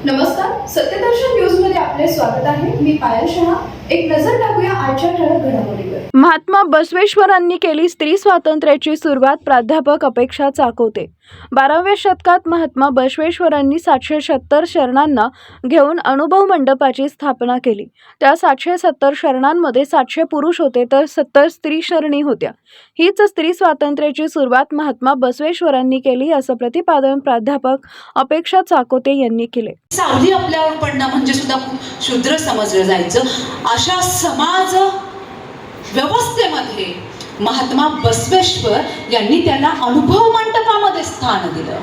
नमस्कार, सत्यदर्शन न्यूज मध्ये आपले स्वागत आहे। मी पायल शहा। एक नजर टाकूया आजच्या ठळक घडामोडीवर। महात्मा बसवेश्वरांनी केली स्त्री स्वातंत्र्याची सुरुवात। प्राध्यापक अपेक्षा चाकोते। 12व्या शतकात महात्मा बसवेश्वरांनी 770 शरणांना घेऊन अनुभव मंडपाची स्थापना केली। त्या 770 शरणांमध्ये 700 पुरुष होते तर 70 स्त्री शरणी होत्या। हीच स्त्री स्वातंत्र्याची सुरुवात महात्मा बसवेश्वरांनी केली, असं प्रतिपादन प्राध्यापक अपेक्षा चाकोते यांनी केले। सावली आपल्यावर पडणं म्हणजे सुद्धा शूद्र समजलं जायचं। अशा समाज व्यवस्थेमध्ये महात्मा बसवेश्वर यांनी त्यांना अनुभव मंडपामध्ये स्थान दिलं।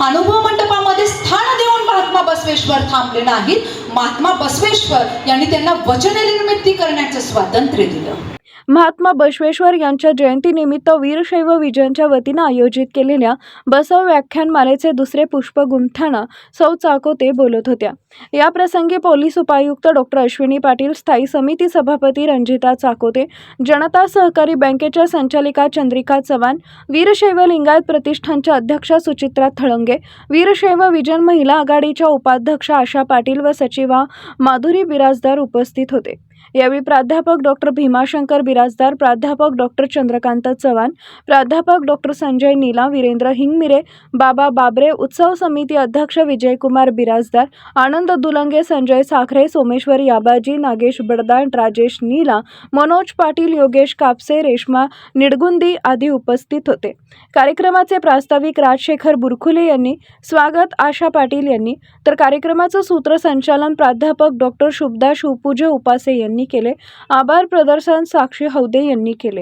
अनुभव मंडपामध्ये स्थान देऊन महात्मा बसवेश्वर थांबले नाहीत। महात्मा बसवेश्वर यांनी त्यांना वचननिर्मिती करण्याचं स्वातंत्र्य दिलं। महात्मा बसवेश्वर यांच्या जयंतीनिमित्त वीरशैव विजनच्या वतीनं आयोजित केलेल्या बसव व्याख्यानमालेचे दुसरे पुष्प गुंफताना सौ चाकोते बोलत होत्या। या प्रसंगी पोलीस उपायुक्त डॉक्टर अश्विनी पाटील, स्थायी समिती सभापती रंजिता चाकोते, जनता सहकारी बँकेच्या संचालिका चंद्रिका चव्हाण, वीरशैव लिंगायत प्रतिष्ठानच्या अध्यक्षा सुचित्रा थळंगे, वीरशैव विजन महिला आघाडीच्या उपाध्यक्षा आशा पाटील व सचिवा माधुरी बिराजदार उपस्थित होते। यावेळी प्राध्यापक डॉक्टर भीमाशंकर बिराजदार, प्राध्यापक डॉक्टर चंद्रकांत चव्हाण, प्राध्यापक डॉक्टर संजय नीला, वीरेंद्र हिंगमिरे, बाबा बाबरे, उत्सव समिती अध्यक्ष विजयकुमार बिराजदार, आनंद दुलंगे, संजय साखरे, सोमेश्वर याबाजी, नागेश बडदाण, राजेश नीला, मनोज पाटील, योगेश कापसे, रेश्मा निडगुंदी आदी उपस्थित होते। कार्यक्रमाचे प्रास्ताविक राजशेखर बुरखुले यांनी, स्वागत आशा पाटील यांनी, तर कार्यक्रमाचं सूत्रसंचालन प्राध्यापक डॉक्टर शुभदा शिवपूज्य उपासे यांनी केले। आभार प्रदर्शन साक्षी हौदे यांनी केले।